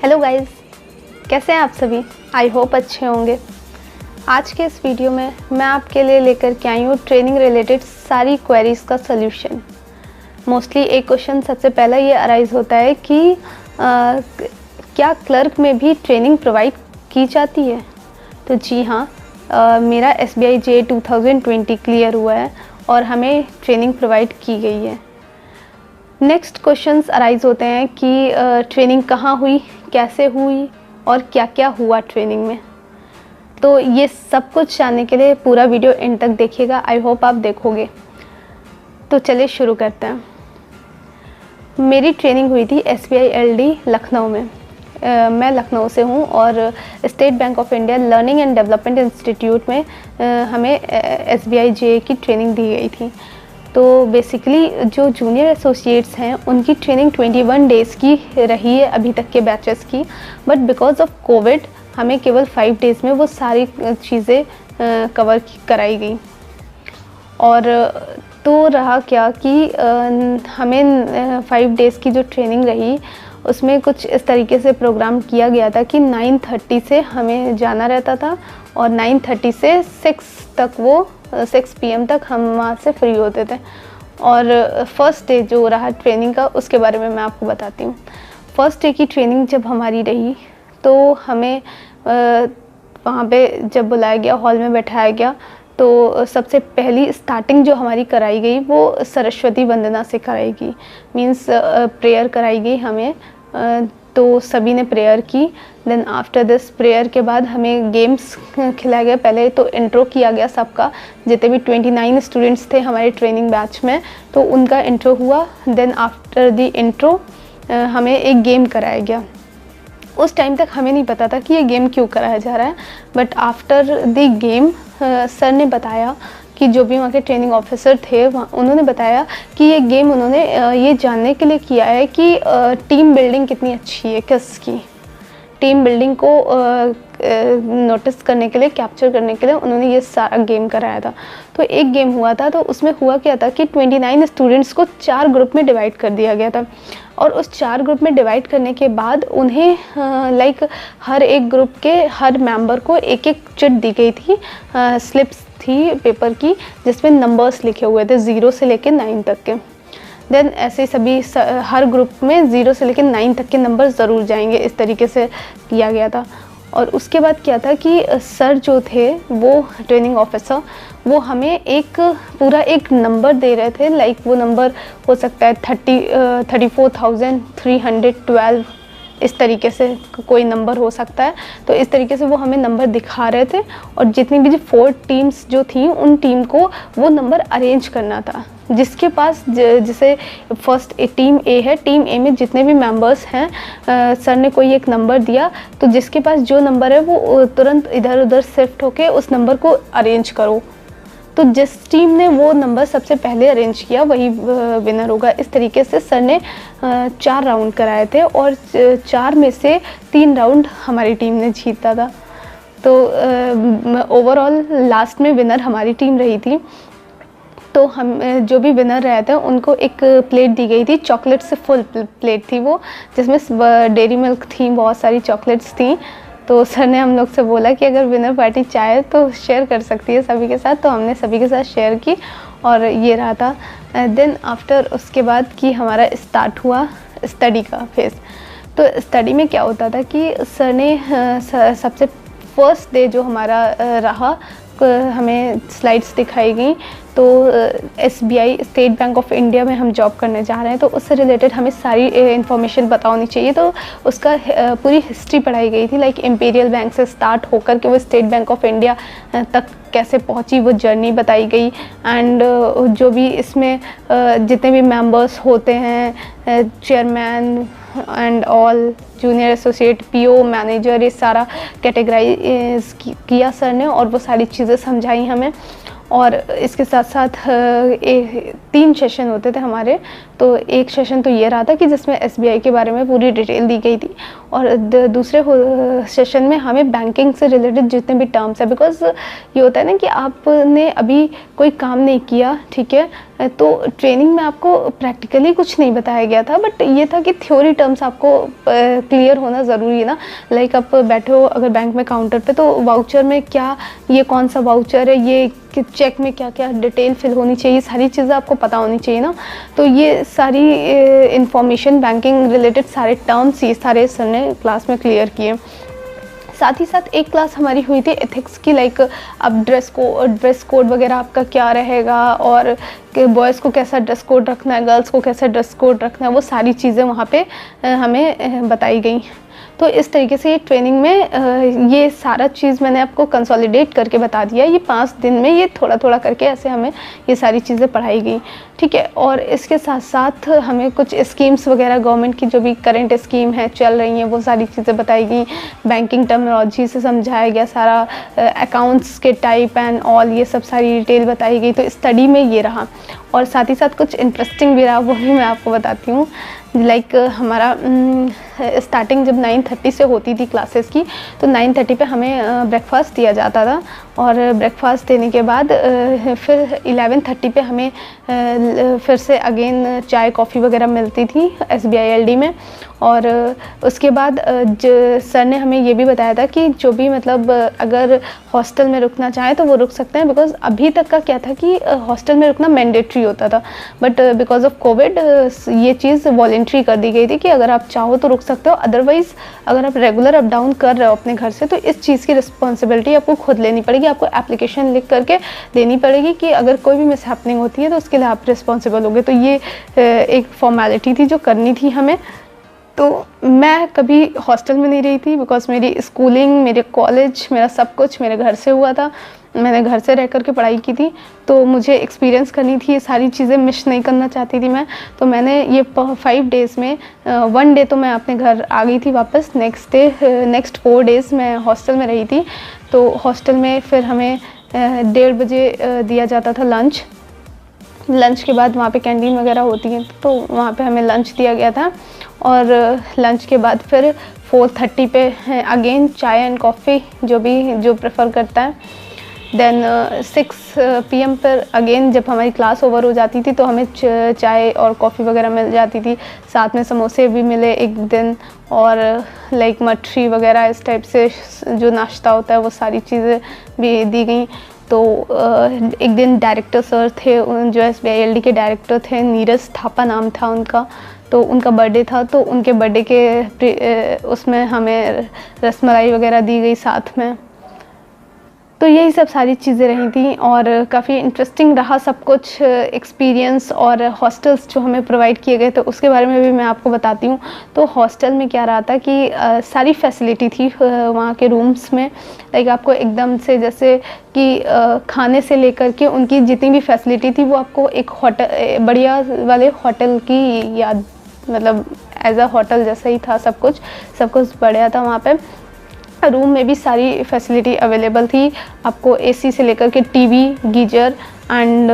Hello guys, कैसे हैं आप सभी। आई होप अच्छे होंगे। आज के इस वीडियो में मैं आपके लिए लेकर के आई हूँ ट्रेनिंग रिलेटेड सारी क्वेरीज़ का सल्यूशन। मोस्टली एक क्वेश्चन सबसे पहला ये अराइज होता है कि क्या क्लर्क में भी ट्रेनिंग प्रोवाइड की जाती है। तो जी हाँ, मेरा SBI JEE 2020 क्लियर हुआ है और हमें ट्रेनिंग प्रोवाइड की गई है। नेक्स्ट क्वेश्चंस अराइज होते हैं कि ट्रेनिंग कहाँ हुई, कैसे हुई और क्या क्या हुआ ट्रेनिंग में। तो ये सब कुछ जानने के लिए पूरा वीडियो एंड तक देखिएगा। आई होप आप देखोगे। तो चलिए शुरू करते हैं। मेरी ट्रेनिंग हुई थी SBI LD लखनऊ में। मैं लखनऊ से हूँ और state bank of India learning and development institute में हमें SBI JEE की ट्रेनिंग दी गई थी। तो बेसिकली जो जूनियर एसोसिएट्स हैं उनकी ट्रेनिंग 21 डेज़ की रही है अभी तक के बैचेस की, बट बिकॉज ऑफ कोविड हमें केवल 5 डेज़ में वो सारी चीज़ें कवर कराई गई। और तो रहा क्या कि हमें 5 डेज़ की जो ट्रेनिंग रही उसमें कुछ इस तरीके से प्रोग्राम किया गया था कि 9:30 से हमें जाना रहता था और 9:30 से 6 PM तक हम वहाँ से फ्री होते थे। और फर्स्ट डे जो रहा ट्रेनिंग का उसके बारे में मैं आपको बताती हूँ। फर्स्ट डे की ट्रेनिंग जब हमारी रही तो हमें वहाँ पे जब बुलाया गया, हॉल में बैठाया गया, तो सबसे पहली स्टार्टिंग जो हमारी कराई गई वो सरस्वती वंदना से कराई गई। मीन्स प्रेयर कराई गई हमें। तो सभी ने प्रेयर की। देन आफ्टर दिस प्रेयर के बाद हमें गेम्स खिलाया गया। पहले तो इंट्रो किया गया सबका, जितने भी 29 स्टूडेंट्स थे हमारे ट्रेनिंग बैच में, तो उनका इंट्रो हुआ। देन आफ्टर द इंट्रो हमें एक गेम कराया गया। उस टाइम तक हमें नहीं पता था कि ये गेम क्यों कराया जा रहा है, but after the game sir ने बताया कि जो भी वहाँ के ट्रेनिंग ऑफिसर थे उन्होंने बताया कि ये गेम उन्होंने ये जानने के लिए किया है कि टीम बिल्डिंग कितनी अच्छी है, किसकी टीम बिल्डिंग को नोटिस करने के लिए, कैप्चर करने के लिए उन्होंने ये सारा गेम कराया था। तो एक गेम हुआ था, तो उसमें हुआ क्या था कि 29 स्टूडेंट्स को 4 ग्रुप में डिवाइड कर दिया गया था। और उस 4 ग्रुप में डिवाइड करने के बाद उन्हें हर एक ग्रुप के हर मेंबर को एक एक चिट दी गई थी, स्लिप्स थी पेपर की जिसमें नंबर्स लिखे हुए थे 0 से लेकर 9 तक के। देन ऐसे सभी हर ग्रुप में 0 से लेकर 9 तक के नंबर ज़रूर जाएंगे, इस तरीके से किया गया था। और उसके बाद क्या था कि सर जो थे वो ट्रेनिंग ऑफिसर वो हमें पूरा एक नंबर दे रहे थे। वो नंबर हो सकता है 34,312, इस तरीके से कोई नंबर हो सकता है। तो इस तरीके से वो हमें नंबर दिखा रहे थे और जितनी भी 4 टीम्स जो थी उन टीम को वो नंबर अरेंज करना था। जिसके पास जैसे फर्स्ट टीम A है, टीम A में जितने भी मेंबर्स हैं, सर ने कोई एक नंबर दिया, तो जिसके पास जो नंबर है वो तुरंत इधर उधर शिफ्ट होके उस नंबर को अरेंज करो। तो जिस टीम ने वो नंबर सबसे पहले अरेंज किया वही विनर होगा। इस तरीके से सर ने 4 राउंड कराए थे और 4 में से 3 राउंड हमारी टीम ने जीता था। तो ओवरऑल लास्ट में विनर हमारी टीम रही थी। तो हम जो भी विनर रहे थे उनको एक प्लेट दी गई थी, चॉकलेट से फुल प्लेट थी वो, जिसमें डेयरी मिल्क थी, बहुत सारी चॉकलेट्स थी। तो सर ने हम लोग से बोला कि अगर विनर पार्टी चाहे तो शेयर कर सकती है सभी के साथ। तो हमने सभी के साथ शेयर की और ये रहा था। देन आफ्टर उसके बाद कि हमारा स्टार्ट हुआ स्टडी का फेज़। तो स्टडी में क्या होता था कि सर ने सबसे फर्स्ट डे जो हमारा रहा, हमें स्लाइड्स दिखाई गई। तो SBI state bank of India में हम जॉब करने जा रहे हैं, तो उससे रिलेटेड हमें सारी इन्फॉर्मेशन पता होनी चाहिए। तो उसका पूरी हिस्ट्री पढ़ाई गई थी, इम्पीरियल बैंक से स्टार्ट होकर के वो स्टेट बैंक ऑफ इंडिया तक कैसे पहुंची, वो जर्नी बताई गई। एंड जो भी इसमें जितने भी मेंबर्स होते हैं, chairman and all, junior associate, PO, manager, ये सारा कैटेगराइज किया सर ने और वो सारी चीज़ें समझाई हमें। और इसके साथ साथ 3 सेशन होते थे हमारे। तो तो एक सेशन तो ये रहा था कि जिसमें SBI के बारे में पूरी डिटेल दी गई थी, और दूसरे सेशन में हमें बैंकिंग से रिलेटेड जितने भी टर्म्स है, बिकॉज ये होता है ना कि आपने अभी कोई काम नहीं किया, ठीक है, तो ट्रेनिंग में आपको प्रैक्टिकली कुछ नहीं बताया गया था, बट ये था कि थ्योरी टर्म्स आपको क्लियर होना ज़रूरी है ना। लाइक आप बैठे हो अगर बैंक में काउंटर पे, तो वाउचर में क्या, ये कौन सा वाउचर है, ये कि चेक में क्या क्या डिटेल फिल होनी चाहिए, सारी चीज़ें आपको पता होनी चाहिए ना। तो ये सारी इंफॉर्मेशन बैंकिंग रिलेटेड सारे टर्म्स ये सारे सर ने क्लास में क्लियर किए। साथ ही साथ एक क्लास हमारी हुई थी एथिक्स की, लाइक अब ड्रेस कोड वगैरह आपका क्या रहेगा, और कि बॉयज़ को कैसा ड्रेस कोड रखना है, गर्ल्स को कैसा ड्रेस कोड रखना है, वो सारी चीज़ें वहाँ पे हमें बताई गई। तो इस तरीके से ये ट्रेनिंग में ये सारा चीज़ मैंने आपको कंसोलिडेट करके बता दिया। ये 5 दिन में ये थोड़ा थोड़ा करके ऐसे हमें ये सारी चीज़ें पढ़ाई गई, ठीक है। और इसके साथ साथ हमें कुछ स्कीम्स वगैरह गवर्नमेंट की जो भी करंट स्कीम है चल रही हैं वो सारी चीज़ें बताई गई, बैंकिंग टर्मिनोलॉजी से समझाया गया सारा, अकाउंट्स के टाइप एंड ऑल ये सब सारी डिटेल बताई गई। तो स्टडी में ये रहा, और साथ ही साथ कुछ इंटरेस्टिंग भी रहा, वो भी मैं आपको बताती हूँ। लाइक हमारा स्टार्टिंग जब 9:30 से होती थी क्लासेस की, तो 9:30 पे हमें ब्रेकफास्ट दिया जाता था, और ब्रेकफास्ट देने के बाद फिर 11:30 पे हमें फिर से अगेन चाय कॉफ़ी वगैरह मिलती थी SBI LD में। और उसके बाद सर ने हमें ये भी बताया था कि जो भी मतलब अगर हॉस्टल में रुकना चाहें तो वो रुक सकते हैं, बिकॉज़ अभी तक का क्या था कि हॉस्टल में रुकना मैंडेटरी होता था, बट बिकॉज ऑफ कोविड ये चीज़ वॉलेंट्री कर दी गई थी कि अगर आप चाहो तो रुक सकते हो, अदरवाइज़ अगर आप रेगुलर अप डाउन कर रहे हो अपने घर से तो इस चीज़ की रिस्पॉन्सिबिलिटी आपको खुद लेनी पड़ेगी। आपको एप्लीकेशन लिख करके देनी पड़ेगी कि अगर कोई भी मिसहैपनिंग होती है तो उसके लिए आप रिस्पॉन्सिबल होगे। तो ये एक फॉर्मेलिटी थी जो करनी थी हमें। तो मैं कभी हॉस्टल में नहीं रही थी, बिकॉज मेरी स्कूलिंग, मेरे कॉलेज, मेरा सब कुछ मेरे घर से हुआ था, मैंने घर से रह कर के पढ़ाई की थी, तो मुझे एक्सपीरियंस करनी थी, ये सारी चीज़ें मिस नहीं करना चाहती थी मैं। तो मैंने ये 5 डेज़ में 1 डे तो मैं अपने घर आ गई थी वापस, नेक्स्ट 4 डेज़ मैं हॉस्टल में रही थी। तो हॉस्टल में फिर हमें 1:30 बजे दिया जाता था लंच के बाद वहाँ पे कैंटीन वगैरह होती है, तो वहाँ पे हमें लंच दिया गया था, और लंच के बाद फिर 4:30 पे अगेन चाय एंड कॉफ़ी जो प्रेफर करता है। देन 6 PM पर अगेन जब हमारी क्लास ओवर हो जाती थी तो हमें चाय और कॉफ़ी वगैरह मिल जाती थी, साथ में समोसे भी मिले एक दिन, और लाइक मठरी वगैरह इस टाइप से जो नाश्ता होता है वो सारी चीज़ें भी दी गई। तो एक दिन डायरेक्टर सर थे, जो SBI LD के डायरेक्टर थे, नीरज थापा नाम था उनका, तो उनका बर्थडे था, तो उनके बर्थडे के उसमें हमें रसमलाई वगैरह दी गई साथ में। तो यही सब सारी चीज़ें रही थी, और काफ़ी इंटरेस्टिंग रहा सब कुछ एक्सपीरियंस। और हॉस्टल्स जो हमें प्रोवाइड किए गए थे उसके बारे में भी मैं आपको बताती हूँ। तो हॉस्टल में क्या रहा था कि सारी फैसिलिटी थी वहाँ के रूम्स में, लाइक आपको एकदम से जैसे कि खाने से लेकर के उनकी जितनी भी फैसिलिटी थी वो आपको एक होटल, बढ़िया वाले होटल की याद, मतलब एज अ होटल जैसा ही था सब कुछ बढ़िया था वहाँ पे। रूम में भी सारी फैसिलिटी अवेलेबल थी आपको, AC से लेकर के TV, geyser and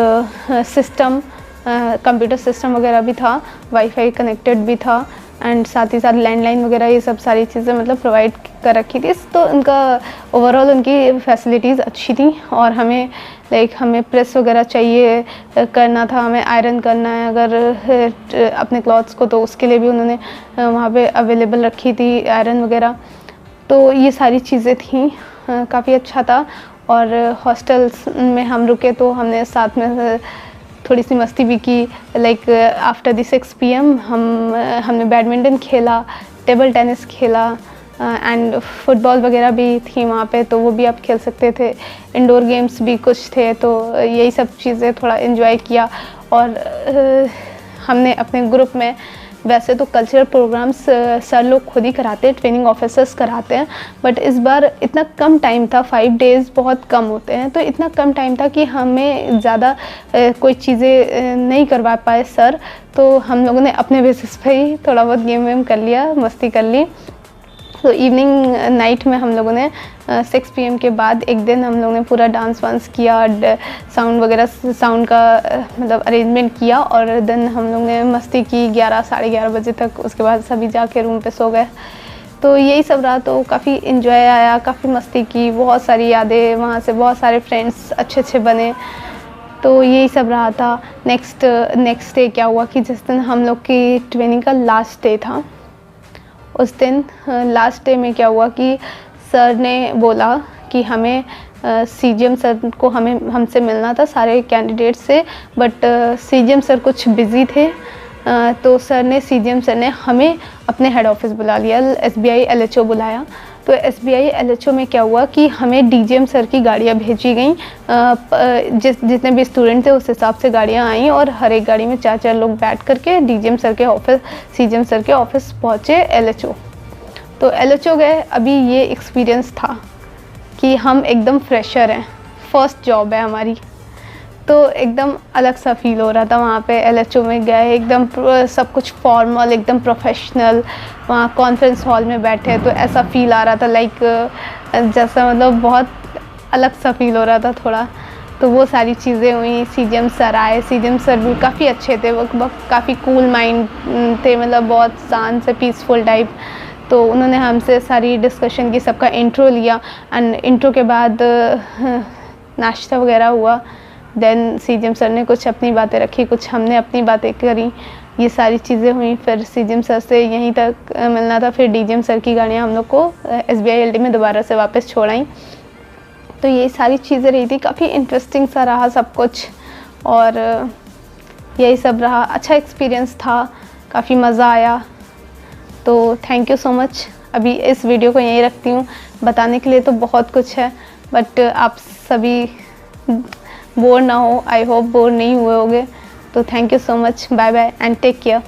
system, computer system वगैरह भी था, वाईफाई कनेक्टेड भी था, एंड साथ ही साथ लैंडलाइन वगैरह ये सब सारी चीज़ें मतलब प्रोवाइड कर रखी थी। तो उनका ओवरऑल उनकी फैसिलिटीज़ अच्छी थी। और हमें हमें प्रेस वगैरह चाहिए करना था, हमें आयरन करना है अगर अपने क्लॉथ्स को, तो उसके लिए भी उन्होंने वहाँ पे अवेलेबल रखी थी आयरन वगैरह। तो ये सारी चीज़ें थी, काफ़ी अच्छा था। और हॉस्टल्स में हम रुके तो हमने साथ में थोड़ी सी मस्ती भी की, लाइक आफ्टर द 6 PM हमने बैडमिंटन खेला, टेबल टेनिस खेला, एंड फुटबॉल वगैरह भी थी वहाँ पे, तो वो भी आप खेल सकते थे। इंडोर गेम्स भी कुछ थे, तो यही सब चीज़ें थोड़ा एंजॉय किया। और हमने अपने ग्रुप में, वैसे तो कल्चरल प्रोग्राम्स सर लोग खुद ही कराते हैं, ट्रेनिंग ऑफिसर्स कराते हैं, बट इस बार इतना कम टाइम था, 5 डेज़ बहुत कम होते हैं, तो इतना कम टाइम था कि हमें ज़्यादा कोई चीज़ें नहीं करवा पाए सर। तो हम लोगों ने अपने बेसिस पे ही थोड़ा बहुत गेम वेम कर लिया, मस्ती कर ली। तो इवनिंग नाइट में हम लोगों ने 6 PM के बाद एक दिन हम लोगों ने पूरा डांस वांस किया, साउंड वगैरह, साउंड का मतलब अरेंजमेंट किया, और देन हम लोग ने मस्ती की 11 साढ़े 11 बजे तक। उसके बाद सभी जाके रूम पे सो गए। तो यही सब रहा। तो काफ़ी इन्जॉय आया, काफ़ी मस्ती की, बहुत सारी यादें, वहाँ से बहुत सारे फ्रेंड्स अच्छे अच्छे बने। तो यही सब रहा था। नेक्स्ट डे क्या हुआ कि जिस दिन हम लोग की ट्रेनिंग का लास्ट डे था, उस दिन लास्ट डे में क्या हुआ कि सर ने बोला कि हमें CGM सर को हमसे मिलना था, सारे कैंडिडेट से, बट CGM सर कुछ बिज़ी थे। तो CGM सर ने हमें अपने हेड ऑफिस बुला लिया, SBI LHO बुलाया। तो SBI LHO में क्या हुआ कि हमें DGM सर की गाड़ियाँ भेजी गई। जितने भी स्टूडेंट थे उस हिसाब से गाड़ियाँ आईं, और हर एक गाड़ी में 4-4 लोग बैठ करके CGM सर के ऑफिस पहुँचे LHO। तो LHO गए। अभी ये एक्सपीरियंस था कि हम एकदम फ्रेशर हैं, फर्स्ट जॉब है हमारी, तो एकदम अलग सा फील हो रहा था। वहाँ पे LHO में गए, एकदम सब कुछ फॉर्मल, एकदम प्रोफेशनल। वहाँ कॉन्फ्रेंस हॉल में बैठे तो ऐसा फील आ रहा था लाइक जैसा मतलब बहुत अलग सा फील हो रहा था थोड़ा। तो वो सारी चीज़ें हुई। CGM सर आए। CGM सर भी काफ़ी अच्छे थे, वो काफ़ी कूल माइंड थे, मतलब बहुत शांत से पीसफुल टाइप। तो उन्होंने हमसे सारी डिस्कशन की, सबका इंट्रो लिया, एंड इंट्रो के बाद नाश्ता वगैरह हुआ। देन CGM सर ने कुछ अपनी बातें रखी, कुछ हमने अपनी बातें करी, ये सारी चीज़ें हुई। फिर CGM सर से यहीं तक मिलना था। फिर DGM सर की गाड़ियाँ हम लोग को SBI LD में दोबारा से वापस छोड़ाई। तो ये सारी चीज़ें रही थी। काफ़ी इंटरेस्टिंग सा रहा सब कुछ, और यही सब रहा। अच्छा एक्सपीरियंस था, काफ़ी मज़ा आया। तो थैंक यू सो मच। अभी इस वीडियो को यहीं रखती हूँ। बताने के लिए तो बहुत कुछ है, बट आप सभी बोर ना हो, आई होप बोर नहीं हुए होगे। तो thank you so much, bye bye and take care.